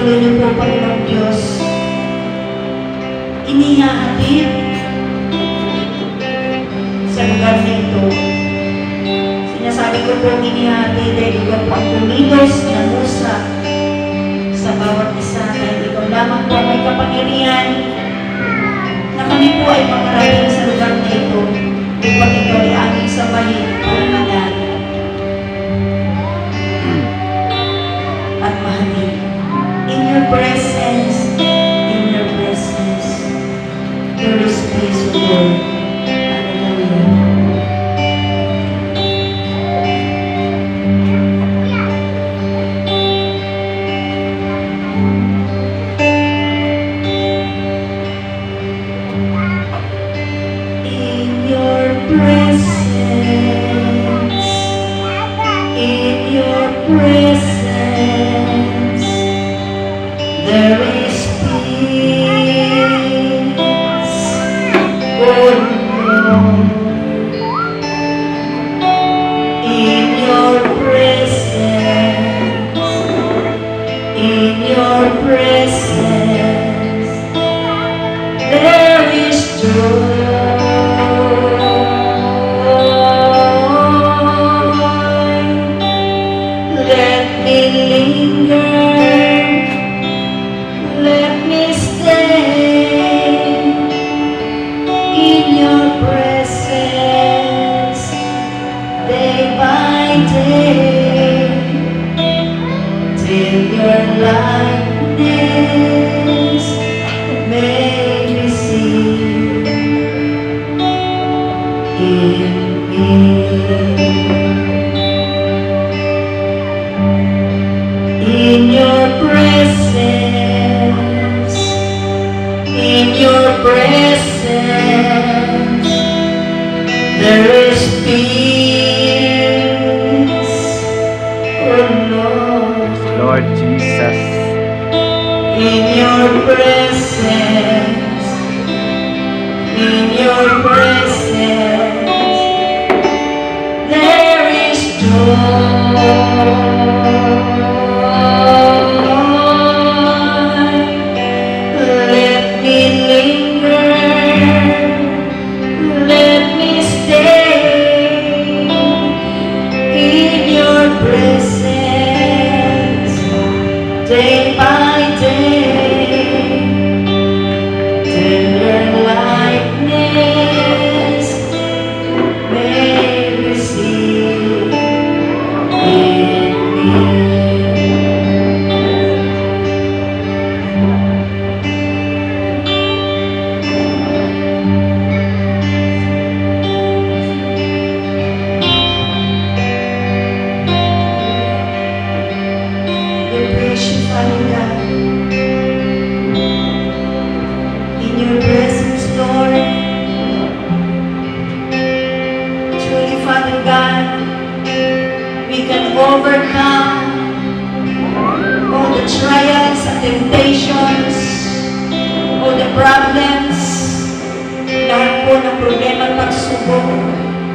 patuloy niyo po, Panginoong Diyos, inihahatid sa lugar na ito. Sinasabi ko po inihahatid dahil ikaw po ang kumilos na musa sa bawat isa, dahil ikaw lamang po may kapangyarihan na kami po ay makarating sa lugar na ito upang ikaw ay aming sabahin palimanan at mahalin. In your presence, there is peace, O Lord. Hallelujah. There is peace, oh Lord. In your presence, there is joy. Let me linger. Let me stay in your presence day by day till your likeness may be seen in me. In your presence, there is peace, oh Lord. Lord Jesus. In your presence, there is joy. Day by day, till your likeness may be seen in me. Father God, in your presence, Lord, truly, Father God, we can overcome all the trials and temptations, all the problems, lahat po ng problema at pagsubok,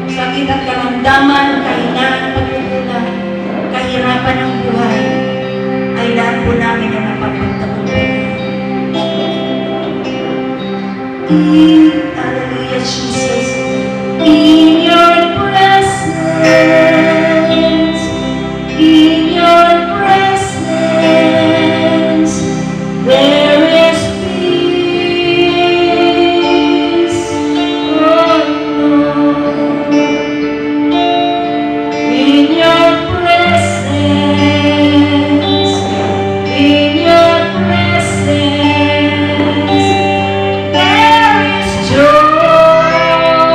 sakit at karamdaman, kahinaan, pagkukulang, kahirapan ng buhay, ay lahat po namin ang napagpagtagumpayan. Hallelujah, Jesus. In your presence, there is peace, oh Lord. In your presence, there is joy.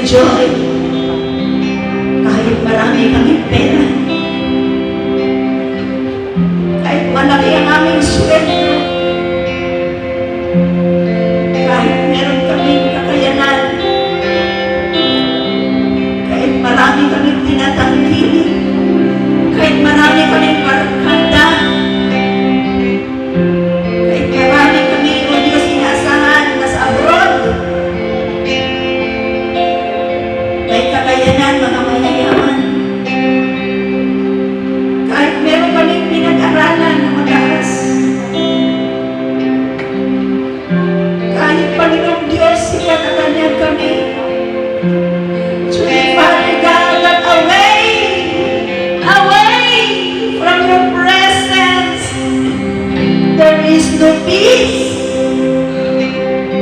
joy. Kahit marami kaming pera, kahit malaki ang aming sweldo, kahit meron kaming kakayanan, kahit marami kaming tinatangkilik, kahit marami kaming barkada, kahit marami kami, O Diyos, inaasahan na sa abroad, may kakayanan mga mayayaman. Kahit meron kaming pinag-aralan na mataas, kahit Panginoong Diyos, ikatatanyag kami. Today, Father God, that away from your presence, there is no peace,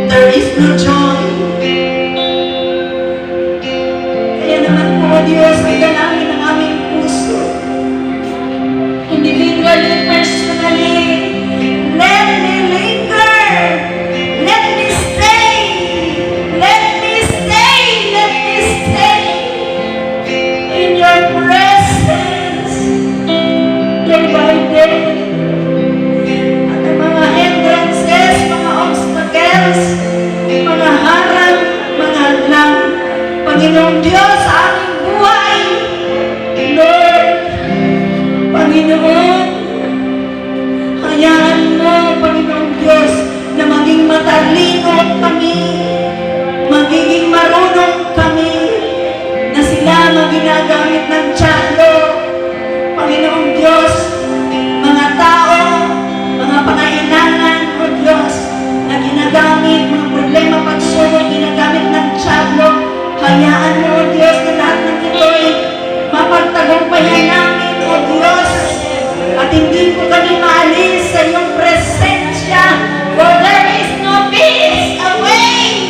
there is no joy. Kaya naman po, O Diyos, ay dalangin ang aming puso. Individually, personally, let me linger, let me stay, let me stay, let me stay in your presence day by day. At ang mga hindrances, mga obstacles, mga harang, mga hadlang, Panginoong Diyos, sa aming buhay, Lord, Panginoon, hayaan mo, Panginoong Diyos, na maging matalino kami, magiging marunong kami, na sila maginagamit ng tiyalo. Panginoong Diyos, mga tao, mga pangailangan, O Diyos, na ginagamit, mga problema pagsubok, ginagamit ng tiyalo, hayaan mo, O Diyos, na lahat ng ito'y mapagtagumpayan namin, O Diyos, at hindi po kami maalis sa iyong presensya, for there is no peace away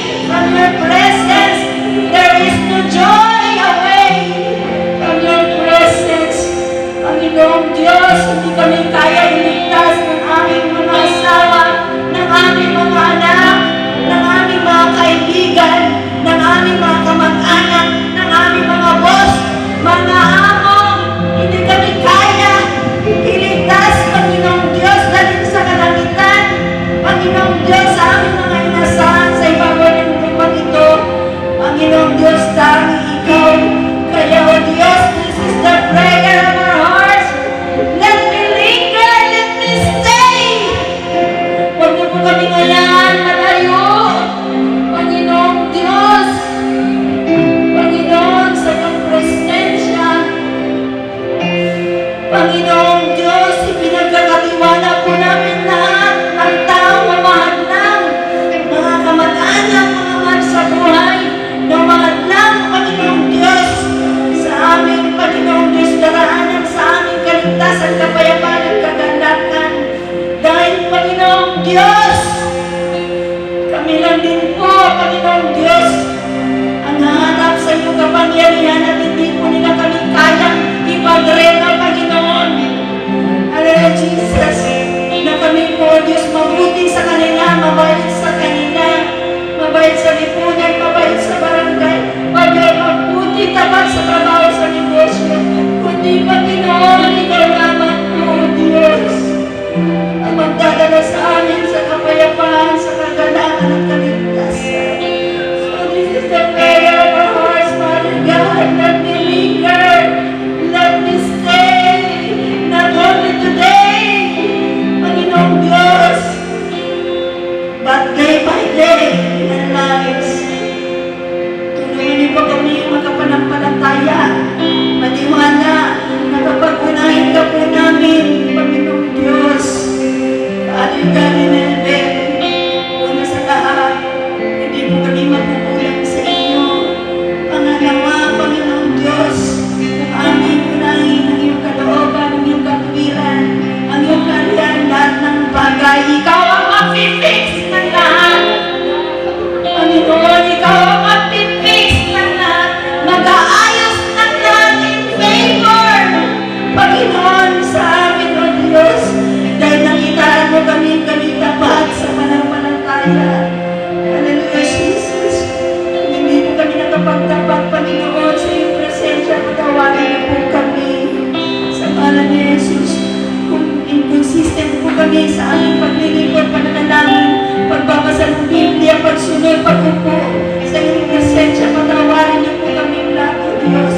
kami sa aming paglilingkod, pananalangin, pagbabasa ng Biblia, pagsunod, pag-upo sa iyong presensya, patawarin niyo po kami lahat, O Diyos.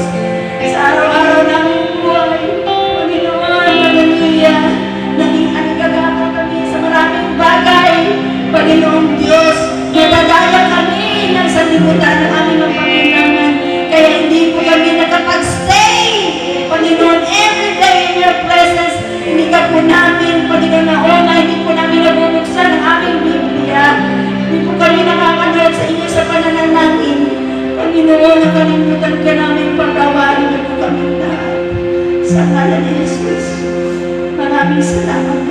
Sa araw-araw namin buhay, Panginoon, hallelujah, naging anigagaka kami sa maraming bagay, Panginoong Diyos, nadadaya kami ng sanlibutan ng aming mga Panginoon, kaya hindi po kami nakapag-stay, Panginoon, every day in your presence. Hindi ka po namin, Panginoon, nauna, hindi po namin nabubuksan ang aming Biblia. Hindi po kami nakakanood sa inyo sa pananalangin. Panginoon, nakalimutan ka namin, pagkawarin niyo po kami lahat. Sa ngalan ni Jesus, maraming salamat.